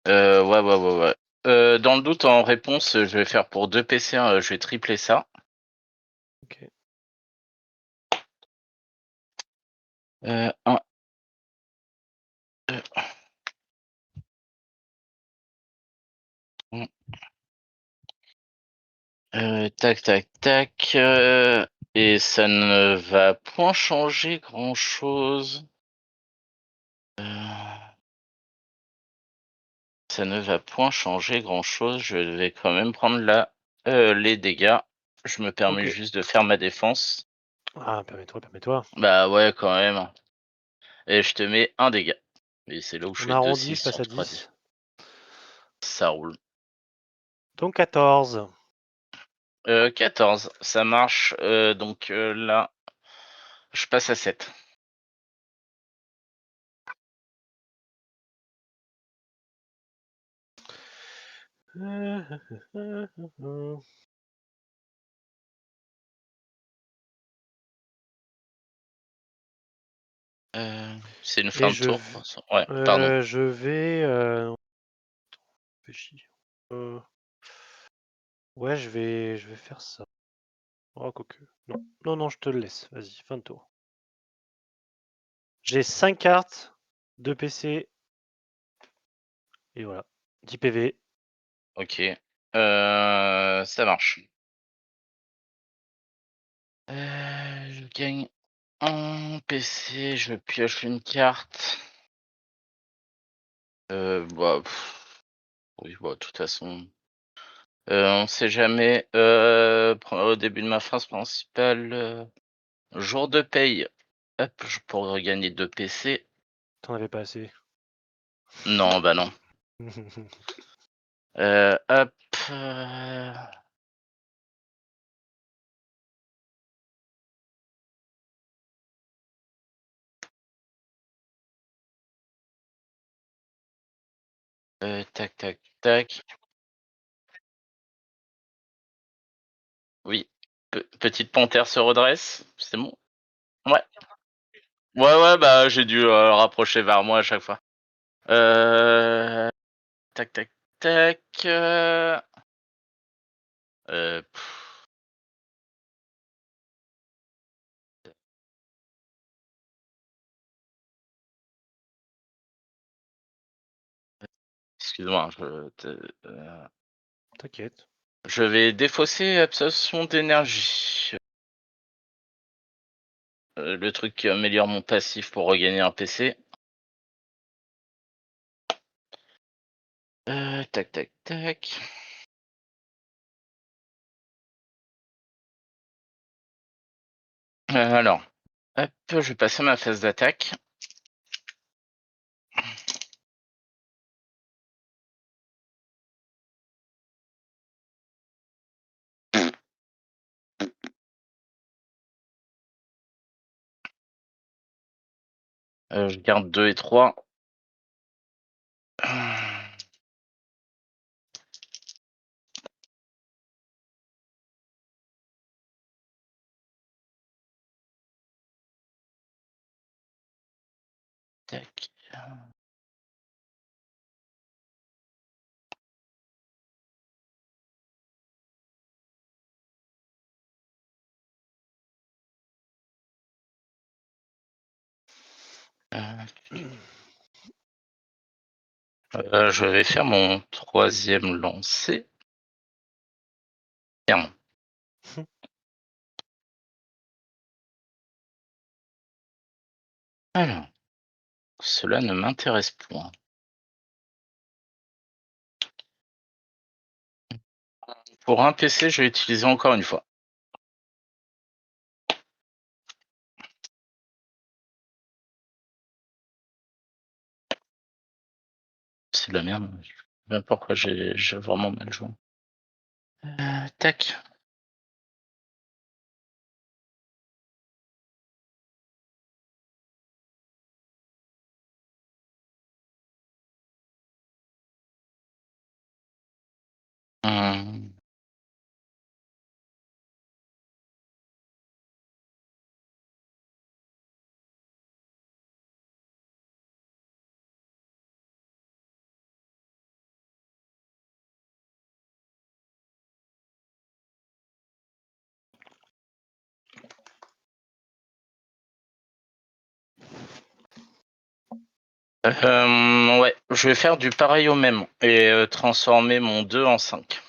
Ouais. Dans le doute, en réponse, je vais faire pour 2 PC, je vais tripler ça. Ok. 1, 2. Tac. Et ça ne va point changer grand-chose. Ça ne va point changer grand-chose. Je vais quand même prendre les dégâts. Je me permets Ok. juste de faire ma défense. Ah, permets-toi. Bah ouais, quand même. Et je te mets un dégât. Et c'est là où je On fais 2 arrondit, 6 je passe sur à 3D. 10. Ça roule. Donc 14. 14, ça marche. Donc là, je passe à 7. C'est une fin Et de tour. De toute façon. Ouais, pardon. je vais. Réfléchis. Ouais, je vais faire ça. Oh, quoique. Non, je te le laisse. Vas-y, fin de tour. J'ai 5 cartes, 2 PC, et voilà. 10 PV. Ok. Ça marche. Je gagne un PC, je pioche une carte. Bah, oui, bah, de toute façon, on sait jamais. Au début de ma phrase principale, jour de paye. Hop, pour gagner 2 PC. T'en avais pas assez. Non, bah non. Hop. Tac. Oui. Petite panthère se redresse. C'est bon? Ouais. Ouais, bah j'ai dû le rapprocher vers moi à chaque fois. Euh, tac. Euh, pff, excuse-moi, T'inquiète. je vais défausser absorption d'énergie. Le truc qui améliore mon passif pour regagner un PC. Tac. Alors, hop, je vais passer à ma phase d'attaque. Je garde 2 et 3. Tac. Je vais faire mon 3e lancer. Merde. Alors, cela ne m'intéresse point. Pour un PC, je vais utiliser encore une fois. C'est de la merde. Je sais pas pourquoi j'ai vraiment mal joué. Tac. Hum. Ouais, je vais faire du pareil au même et transformer mon 2 en 5.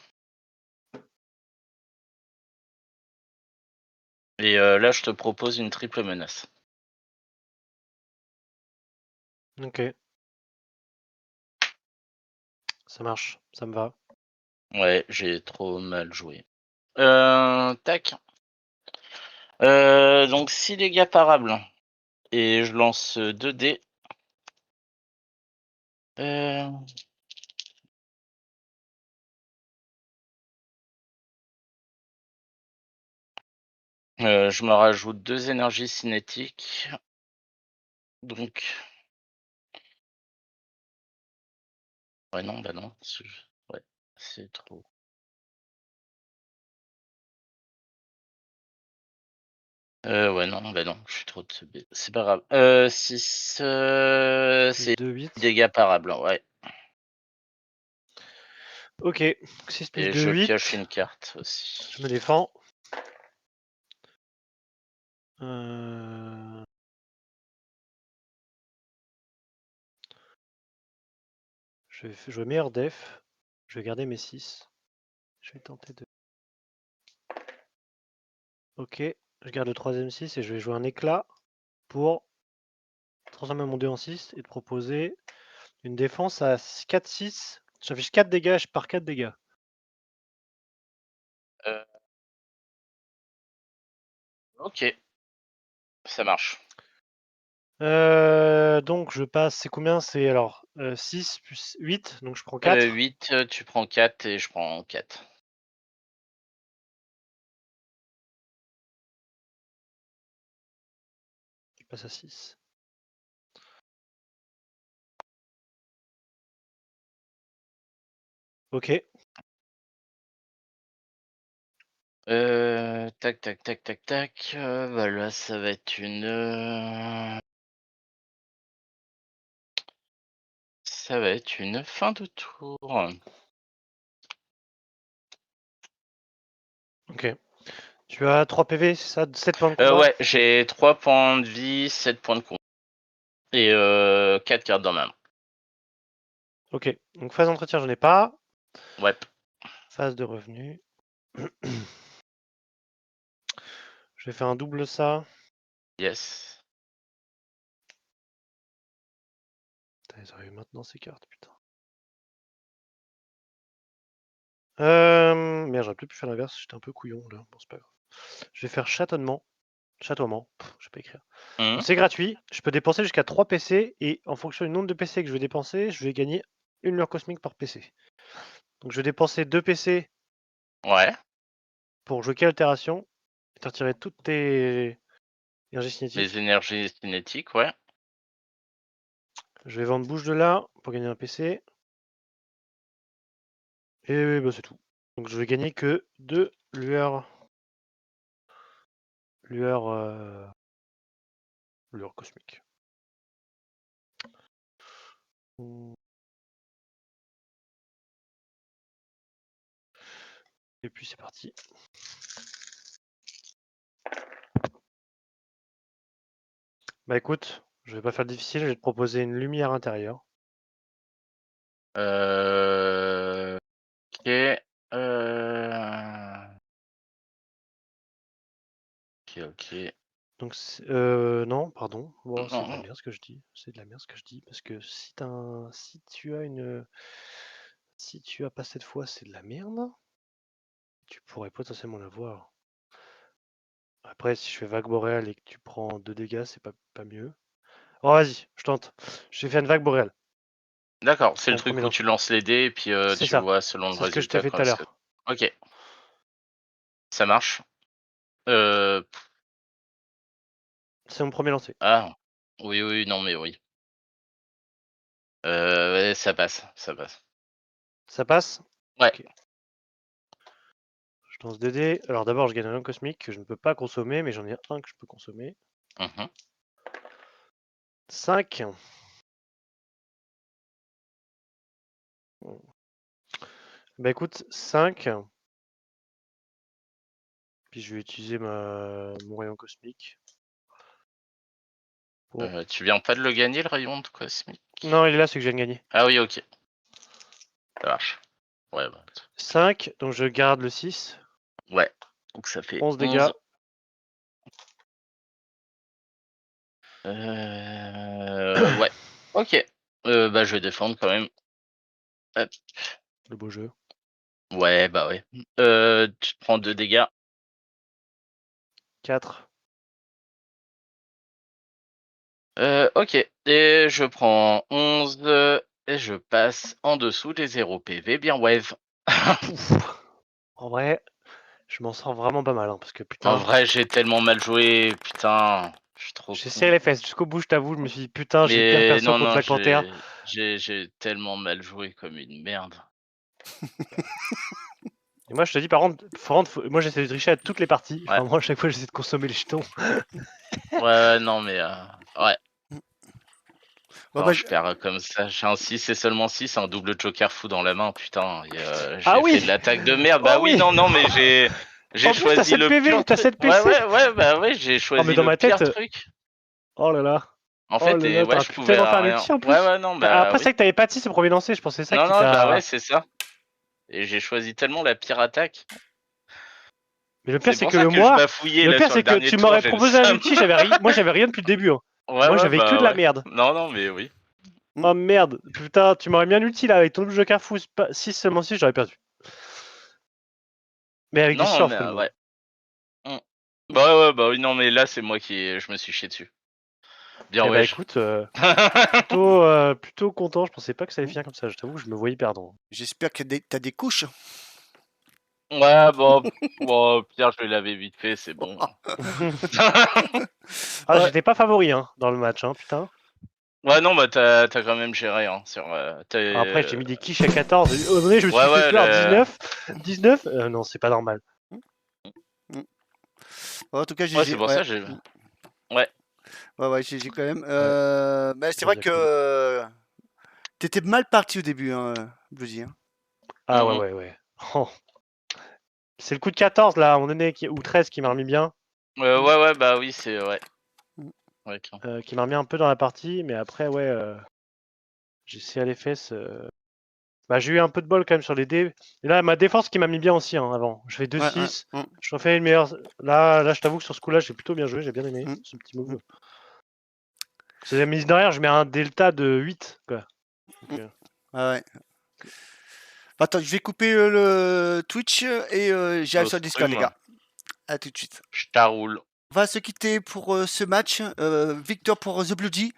Et là, je te propose une triple menace. Ok. Ça marche, ça me va. Ouais, j'ai trop mal joué. Tac. Donc 6 dégâts parables. Et je lance 2 dés. Je me rajoute 2 énergies cinétiques. Donc. Ouais, non, bah non. Ouais, c'est trop. Ouais, non, bah non, je suis trop teubé. C'est pas grave. 6, c'est 2, 8. dégâts parables, ouais. Ok, 6 plus Et 2, je 8. pioche une carte aussi. Je me défends. Je vais jouer meilleur def. Je vais garder mes 6. Je vais tenter de... Ok, je garde le 3ème 6 et je vais jouer un éclat pour transformer mon 2 en 6 et de proposer une défense à 4-6. J'affiche 4 dégâts, je pars 4 dégâts. Ok, ça marche. Donc je passe, c'est combien? C'est alors 6 plus 8, donc je prends 4. 8, tu prends 4 et je prends 4. Je passe à 6. Ok. Tac, tac, tac, tac, tac. Bah là, ça va être une. Ça va être une fin de tour. Ok. Tu as 3 PV, c'est ça? 7 points de combat? Ouais, j'ai 3 points de vie, 7 points de combat. Et 4 cartes dans ma main. Ok. Donc phase d'entretien, j'en ai pas. Ouais. Phase de revenu. Je vais faire un double ça. Yes. Putain, ils arrivent maintenant ces cartes, putain. Merde, j'aurais peut-être pu faire l'inverse, j'étais un peu couillon là. Bon, c'est pas grave. Je vais faire châtonnement. Châtoiement, je vais pas écrire. Mmh. C'est gratuit, je peux dépenser jusqu'à 3 PC et en fonction du nombre de PC que je vais dépenser, je vais gagner une lueur cosmique par PC. Donc je vais dépenser 2 PC Ouais. pour jouer quelle altération et te retirer toutes tes énergies Les cinétiques. énergies cinétiques, ouais. Je vais vendre bouge de là pour gagner un PC. Et bah, c'est tout. Donc je vais gagner que 2 lueurs. Lueurs cosmiques. Et puis c'est parti. Bah écoute, je vais pas faire le difficile, je vais te proposer une lumière intérieure. Ok. Ok. Donc non, pardon. Bon, c'est de la Non. merde ce que je dis. C'est de la merde ce que je dis. Parce que si tu as une. Si tu as pas cette fois, c'est de la merde. Tu pourrais potentiellement l'avoir. Après, si je fais vague boréale et que tu prends 2 dégâts, c'est pas mieux. Oh vas-y, je tente. J'ai fait une vague boréale. D'accord, c'est le Mon premier truc où lance. tu lances les dés et puis C'est tu ça. vois selon le C'est ce que je t'ai résultat fait quand tout à est-ce que. l'heure. Ok, ça marche. Euh... C'est mon premier lancer. Ah, oui, oui, non, mais oui. Ouais, ça passe, ça passe. Ça passe? Ouais. Ok. Je lance 2 dés. Alors d'abord, je gagne un cosmique que je ne peux pas consommer, mais j'en ai un que je peux consommer. Mhm. 5. Bah écoute, 5. Puis je vais utiliser mon rayon cosmique. Pour... Tu viens pas de le gagner, le rayon de cosmique? Non, il est là, c'est que je viens de gagner. Ah oui, ok. Ça marche. Ouais, bah. 5, donc je garde le 6. Ouais. Donc ça fait 11 dégâts. 11. Ouais. Ok. Bah je vais défendre quand même. Hop. Le beau jeu. Ouais, bah ouais. Tu te prends 2 dégâts. 4. Ok. Et je prends 11 et je passe en dessous des 0 PV. Bien wave. Pouf. En vrai, je m'en sors vraiment pas mal, hein, parce que En putain, vrai, j'ai tellement mal joué. Putain, je suis trop j'ai con. serré les fesses jusqu'au bout, je t'avoue, je me suis dit putain, j'ai hyper Mais perso non, contre non, Black Panther. j'ai tellement mal joué comme une merde. Et moi, je te dis, par contre, moi j'essaie de tricher à toutes les parties. Ouais. Enfin, moi, à chaque fois, j'essaie de consommer les jetons. Ouais, non, mais ouais. Bon, Quand je perds comme ça, j'ai un 6 et seulement 6, un double joker fou dans la main, putain. Et, Ah j'ai fait de oui! l'attaque de merde. Bah Oh oui, oui! non, non, mais j'ai En plus, t'as choisi 7 le PV, pire t'as truc. 7 Ouais, PC! ouais, ouais, bah ouais, j'ai Oh, mais choisi dans le ma tête, pire truc. oh là là! En Oh fait, là et là, ouais, t'aurais je pu pouvais tellement faire un rien. ulti en Ouais, plus! ouais, non, bah Après, c'est oui. vrai que t'avais pas de 6 au premier lancer, je pensais ça Non, qui non, bah t'a. ouais, c'est ça. Et j'ai choisi tellement la pire attaque. Mais le pire, C'est c'est pour que ça le que je moi, bafouillais le là pire, sur le c'est que dernier tu tour, m'aurais j'ai le proposé un seum. ulti, moi j'avais rien depuis le début, hein. Ouais, Moi, ouais, j'avais que bah de la ouais. merde. Non, non, mais oui. Oh merde, putain, tu m'aurais bien ulti là avec ton double joker fou 6 seulement 6, j'aurais perdu. Mais avec du Non, surf, mais le ouais. moi. Bah ouais, bah oui, non, mais là, c'est moi je me suis chié dessus. Bien, Eh bah ouais. écoute, plutôt content, je pensais pas que ça allait finir comme ça, je t'avoue, je me voyais perdant. j'espère que t'as des couches. Ouais, bon, Pierre, je vais laver vite fait, c'est bon. Ah, Ouais. j'étais pas favori hein, dans le match, hein, putain. Ouais, non, bah t'as quand même géré, hein, sur. Après, j'ai mis des quiches à 14, et au moment donné, je me suis Ouais, fait ouais, peur, 19. 19 non, c'est pas normal. En tout cas, Ouais, c'est pour ouais. ça, Ouais. Ouais, j'ai quand même. Ouais. Mais c'est J'aime vrai bien que cool. t'étais mal parti au début, hein, Bloody. Hein. Ah ouais. Oh. C'est le coup de 14 là, à un moment donné, ou 13 qui m'a remis bien. Ouais, bah oui, c'est. Ouais. Ouais, Qui m'a remis un peu dans la partie, mais après, ouais, j'ai essayé à les fesses. Bah, j'ai eu un peu de bol quand même sur les dés. Et là, ma défense qui m'a mis bien aussi hein, avant. Je fais 2-6. Je refais une meilleure. Là, je t'avoue que sur ce coup-là, j'ai plutôt bien joué. J'ai bien aimé ce petit move. C'est mise derrière, je mets un delta de 8. Quoi. Donc, Ouais. Attends, je vais couper le Twitch et j'arrive sur le Discord, les gars. À tout de suite. Je t'arroule. On va se quitter pour ce match. Victoire pour The Bloody.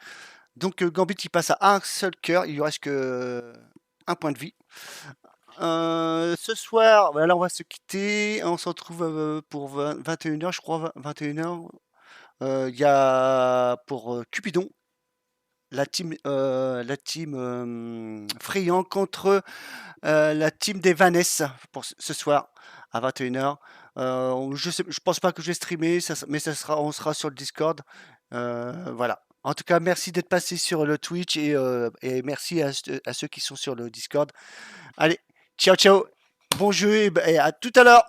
Donc Gambit il passe à un seul cœur. Il lui reste que un point de vie. Ce soir, là on va se quitter. On se retrouve pour 21h, je crois. 21h. Il y a pour Cupidon. la team Friand contre la team des Vanessa pour ce soir à 21h. Je pense pas que je vais streamer, mais on sera sur le Discord. Voilà. En tout cas, merci d'être passé sur le Twitch et merci à ceux qui sont sur le Discord. Allez, ciao ciao, bon jeu et à tout à l'heure.